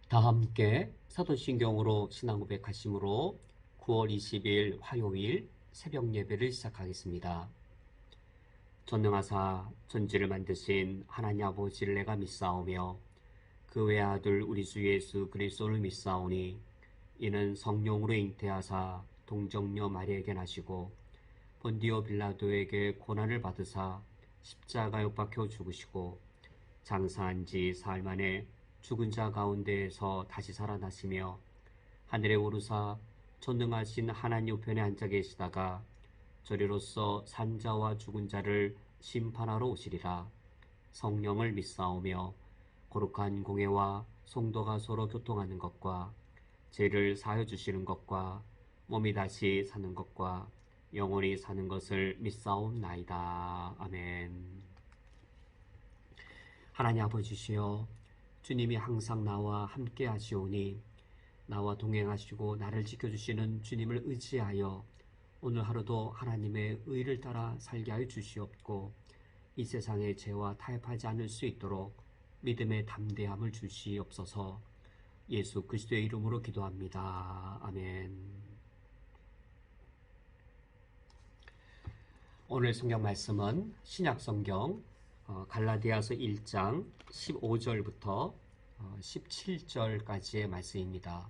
다 함께 사도신경으로 신앙 고백하심으로 9월 20일 화요일 새벽 예배를 시작하겠습니다. 전능하사 천지를 만드신 하나님 아버지를 내가 믿사오며 그 외아들 우리 주 예수 그리스도를 믿사오니 이는 성령으로 잉태하사 동정녀 마리아에게 나시고 본디오 빌라도에게 고난을 받으사 십자가에 못 박혀 죽으시고 장사한 지 사흘 만에 죽은 자 가운데에서 다시 살아나시며 하늘에 오르사 전능하신 하나님 우편에 앉아 계시다가 저리로서 산자와 죽은 자를 심판하러 오시리라. 성령을 믿사오며 거룩한 공회와 성도가 서로 교통하는 것과 죄를 사하여 주시는 것과 몸이 다시 사는 것과 영원히 사는 것을 믿사옵나이다. 아멘. 하나님 아버지시여, 주님이 항상 나와 함께 하시오니 나와 동행하시고 나를 지켜주시는 주님을 의지하여 오늘 하루도 하나님의 의를 따라 살게 하여 주시옵고 이 세상의 죄와 타협하지 않을 수 있도록 믿음의 담대함을 주시옵소서. 예수 그리스도의 이름으로 기도합니다. 아멘. 오늘 성경 말씀은 신약 성경 갈라디아서 1장 15절부터 17절까지의 말씀입니다.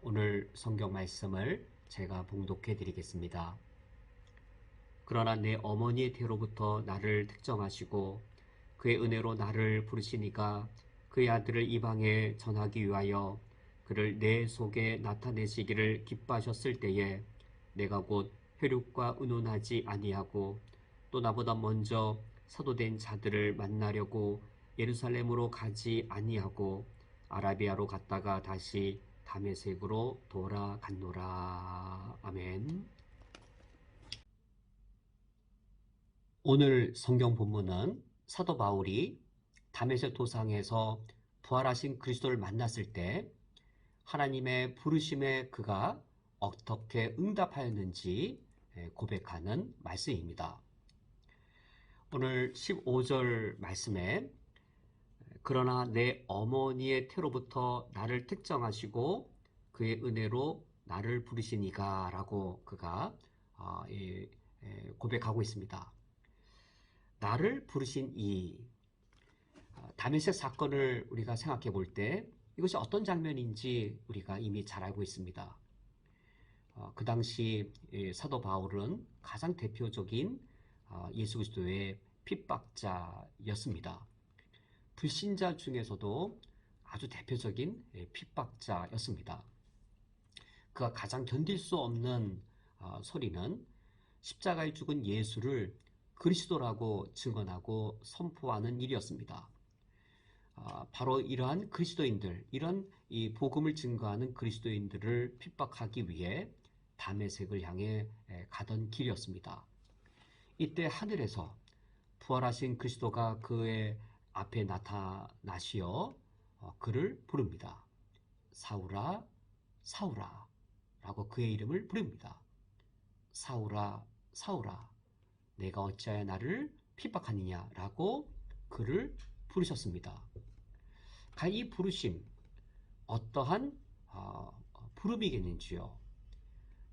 오늘 성경 말씀을 제가 봉독해 드리겠습니다. 그러나 내 어머니의 태로부터 나를 택정하시고 그의 은혜로 나를 부르시니까 그의 아들을 이방에 전하기 위하여 그를 내 속에 나타내시기를 기뻐하셨을 때에 내가 곧 혈육과 의논하지 아니하고 또 나보다 먼저 사도된 자들을 만나려고 예루살렘으로 가지 아니하고 아라비아로 갔다가 다시 다메섹으로 돌아갔노라. 아멘. 오늘 성경 본문은 사도 바울이 다메섹 도상에서 부활하신 그리스도를 만났을 때 하나님의 부르심에 그가 어떻게 응답하였는지 고백하는 말씀입니다. 오늘 15절 말씀에 그러나 내 어머니의 태로부터 나를 택정하시고 그의 은혜로 나를 부르시니가 라고 그가 고백하고 있습니다. 나를 부르신 이 다메섹 사건을 우리가 생각해 볼 때 이것이 어떤 장면인지 우리가 이미 잘 알고 있습니다. 그 당시 사도 바울은 가장 대표적인 예수 그리스도의 핍박자였습니다. 불신자 중에서도 아주 대표적인 핍박자였습니다. 그가 가장 견딜 수 없는 소리는 십자가에 죽은 예수를 그리스도라고 증언하고 선포하는 일이었습니다. 바로 이러한 그리스도인들, 이런 이 복음을 증거하는 그리스도인들을 핍박하기 위해 다메섹을 향해 가던 길이었습니다. 이때 하늘에서 부활하신 그리스도가 그의 앞에 나타나시어 그를 부릅니다. 사울아, 사울아 라고 그의 이름을 부릅니다. 사울아, 사울아, 내가 어찌하여 나를 핍박하느냐 라고 그를 부르셨습니다. 과연 이 부르심 어떠한 부름이겠는지요?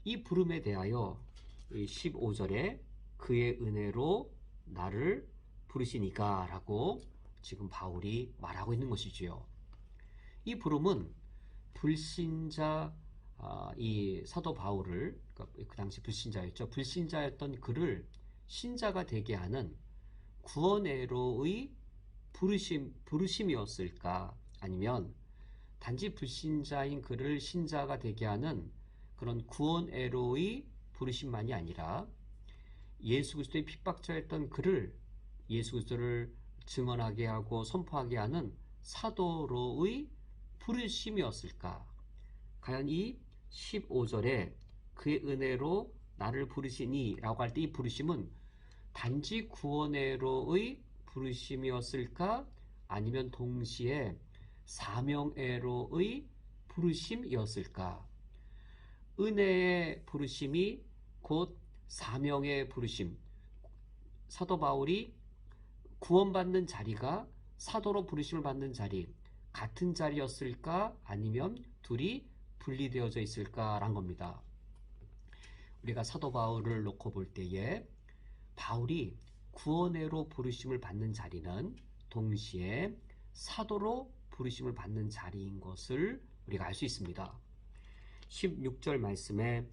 이 부름에 대하여 15절에 그의 은혜로 나를 부르시니까 라고 지금 바울이 말하고 있는 것이지요. 이 부름은 불신자 이 사도 바울을 그 당시 불신자였죠. 불신자였던 그를 신자가 되게 하는 구원애로의 부르심이었을까? 아니면 단지 불신자인 그를 신자가 되게 하는 그런 구원애로의 부르심만이 아니라 예수 그리스도의 핍박자였던 그를 예수 그리스도를 증언하게 하고 선포하게 하는 사도로의 부르심이었을까? 과연 이 15절에 그의 은혜로 나를 부르시니 라고 할 때 이 부르심은 단지 구원애로의 부르심이었을까? 아니면 동시에 사명애로의 부르심이었을까? 은혜의 부르심이 곧 사명의 부르심. 사도 바울이 구원받는 자리가 사도로 부르심을 받는 자리, 같은 자리였을까? 아니면 둘이 분리되어져 있을까란 겁니다. 우리가 사도 바울을 놓고 볼 때에 바울이 구원회로 부르심을 받는 자리는 동시에 사도로 부르심을 받는 자리인 것을 우리가 알 수 있습니다. 16절 말씀에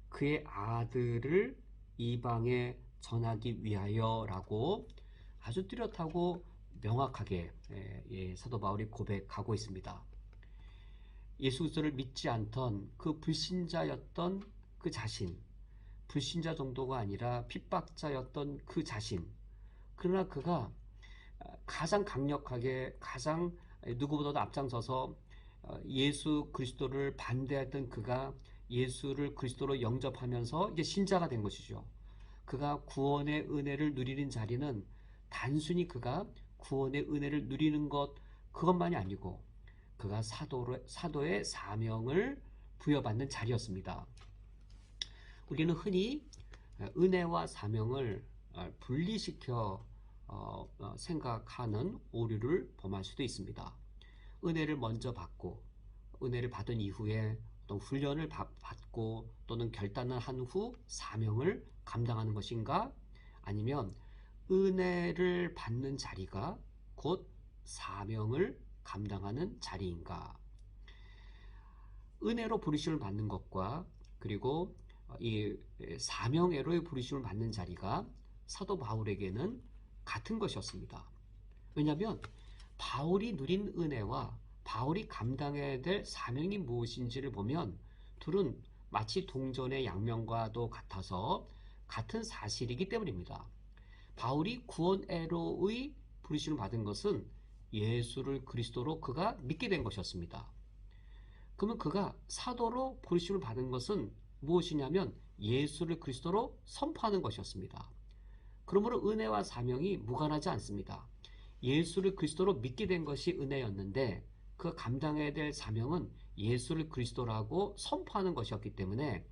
그의 아들을 이방에 전하기 위하여 라고 아주 뚜렷하고 명확하게 사도 바울이 고백하고 있습니다. 예수 그리스도를 믿지 않던 그 불신자였던 그 자신, 불신자 정도가 아니라 핍박자였던 그 자신, 그러나 그가 가장 강력하게 가장 누구보다도 앞장서서 예수 그리스도를 반대했던 그가 예수를 그리스도로 영접하면서 이제 신자가 된 것이죠. 그가 구원의 은혜를 누리는 자리는 단순히 그가 구원의 은혜를 누리는 것 그것만이 아니고 그가 사도의 사명을 부여받는 자리였습니다. 우리는 흔히 은혜와 사명을 분리시켜 생각하는 오류를 범할 수도 있습니다. 은혜를 먼저 받고 은혜를 받은 이후에 또 훈련을 받고 또는 결단을 한 후 사명을 감당하는 것인가? 아니면 은혜를 받는 자리가 곧 사명을 감당하는 자리인가? 은혜로 부르심을 받는 것과 그리고 이 사명애로의 부르심을 받는 자리가 사도 바울에게는 같은 것이었습니다. 왜냐하면 바울이 누린 은혜와 바울이 감당해야 될 사명이 무엇인지를 보면 둘은 마치 동전의 양면과도 같아서 같은 사실이기 때문입니다. 바울이 구원애로의 부르심을 받은 것은 예수를 그리스도로 그가 믿게 된 것이었습니다. 그러면 그가 사도로 부르심을 받은 것은 무엇이냐면 예수를 그리스도로 선포하는 것이었습니다. 그러므로 은혜와 사명이 무관하지 않습니다. 예수를 그리스도로 믿게 된 것이 은혜였는데 그 감당해야 될 사명은 예수를 그리스도라고 선포하는 것이었기 때문에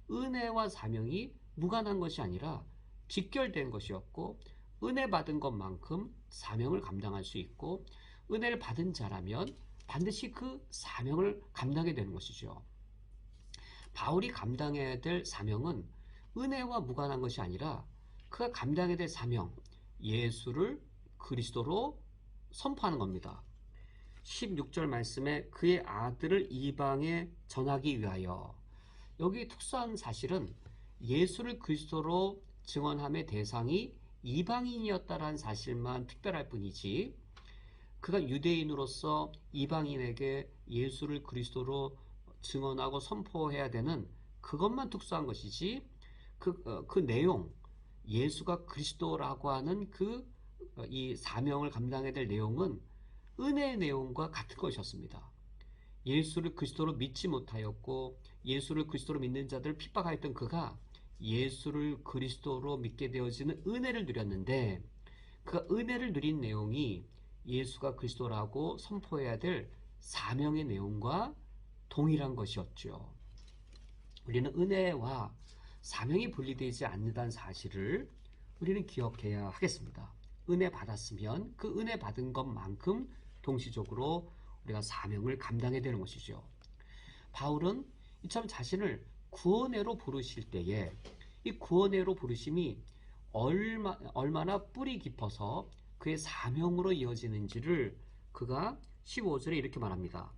은혜와 사명이 무관한 것이 아니라 직결된 것이었고 은혜 받은 것만큼 사명을 감당할 수 있고 은혜를 받은 자라면 반드시 그 사명을 감당하게 되는 것이죠. 바울이 감당해야 될 사명은 은혜와 무관한 것이 아니라 그가 감당해야 될 사명, 예수를 그리스도로 선포하는 겁니다. 16절 말씀에 그의 아들을 이방에 전하기 위하여, 여기 특수한 사실은 예수를 그리스도로 증언함의 대상이 이방인이었다라는 사실만 특별할 뿐이지 그가 유대인으로서 이방인에게 예수를 그리스도로 증언하고 선포해야 되는 그것만 특수한 것이지 그 내용, 예수가 그리스도라고 하는 이 사명을 감당해야 될 내용은 은혜의 내용과 같은 것이었습니다. 예수를 그리스도로 믿지 못하였고 예수를 그리스도로 믿는 자들을 핍박하였던 그가 예수를 그리스도로 믿게 되어지는 은혜를 누렸는데 그 은혜를 누린 내용이 예수가 그리스도라고 선포해야 될 사명의 내용과 동일한 것이었죠. 우리는 은혜와 사명이 분리되지 않는다는 사실을 우리는 기억해야 하겠습니다. 은혜 받았으면 그 은혜 받은 것만큼 동시적으로 우리가 사명을 감당해야 되는 것이죠. 바울은 이처럼 자신을 구원회로 부르실 때에 이 구원회로 부르심이 얼마나 뿌리 깊어서 그의 사명으로 이어지는지를 그가 15절에 이렇게 말합니다.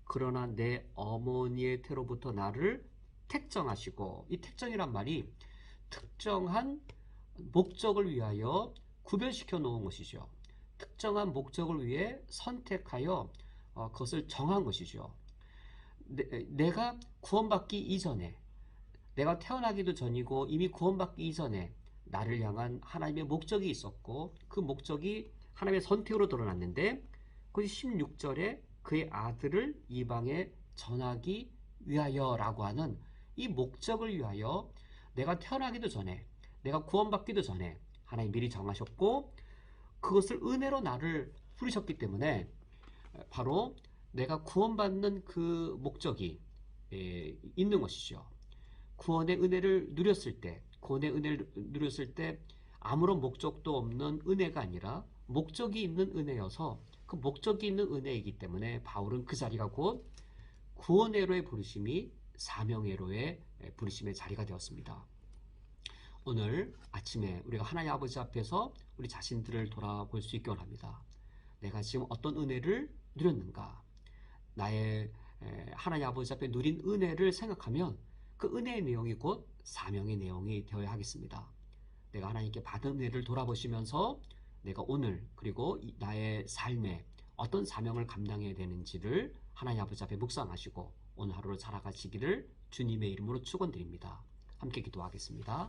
그러나 내 어머니의 태로부터 나를 택정하시고, 이 택정이란 말이 특정한 목적을 위하여 구별시켜 놓은 것이죠. 특정한 목적을 위해 선택하여 그것을 정한 것이죠. 내가 구원받기 이전에, 내가 태어나기도 전이고 이미 구원받기 이전에 나를 향한 하나님의 목적이 있었고 그 목적이 하나님의 선택으로 드러났는데 그것이 16절에 그의 아들을 이방에 전하기 위하여 라고 하는 이 목적을 위하여 내가 태어나기도 전에, 내가 구원받기도 전에 하나님 미리 정하셨고 그것을 은혜로 나를 부르셨기 때문에 바로 내가 구원받는 그 목적이 있는 것이죠. 구원의 은혜를 누렸을 때, 구원의 은혜를 누렸을 때 아무런 목적도 없는 은혜가 아니라 목적이 있는 은혜여서 그 목적이 있는 은혜이기 때문에 바울은 그 자리가 곧 구원회로의 부르심이 사명회로의 부르심의 자리가 되었습니다. 오늘 아침에 우리가 하나님 아버지 앞에서 우리 자신들을 돌아볼 수 있기 원합니다. 내가 지금 어떤 은혜를 누렸는가? 나의 하나님 아버지 앞에 누린 은혜를 생각하면 그 은혜의 내용이 곧 사명의 내용이 되어야 하겠습니다. 내가 하나님께 받은 은혜를 돌아보시면서 내가 오늘 그리고 나의 삶에 어떤 사명을 감당해야 되는지를 하나님 아버지 앞에 묵상하시고 오늘 하루를 살아가시기를 주님의 이름으로 축원드립니다. 함께 기도하겠습니다.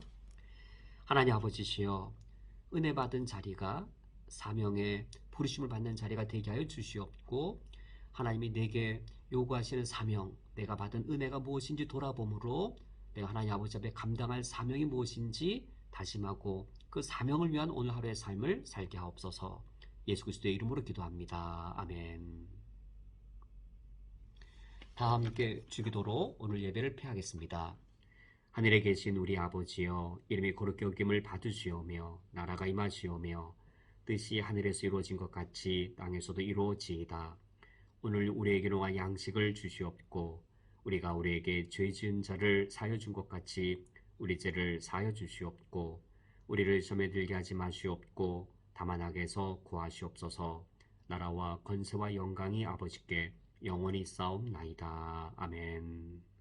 하나님 아버지시여, 은혜 받은 자리가 사명의 부르심을 받는 자리가 되게 하여 주시옵고, 하나님이 내게 요구하시는 사명, 내가 받은 은혜가 무엇인지 돌아봄으로 내가 하나님 아버지 앞에 감당할 사명이 무엇인지 다짐하고 그 사명을 위한 오늘 하루의 삶을 살게 하옵소서. 예수 그리스도의 이름으로 기도합니다. 아멘. 다 함께 주기도로 오늘 예배를 폐하겠습니다. 하늘에 계신 우리 아버지여, 이름이 거룩히 여김을 받으시오며 나라가 임하시오며 뜻이 하늘에서 이루어진 것 같이 땅에서도 이루어지이다. 오늘 우리에게 용할 양식을 주시옵고 우리가 우리에게 죄 지은 자를 사하여 준 것 같이 우리 죄를 사하여 주시옵고 우리를 시험에 들게 하지 마시옵고 다만 악에서 구하시옵소서. 나라와 권세와 영광이 아버지께 영원히 있사옵나이다. 아멘.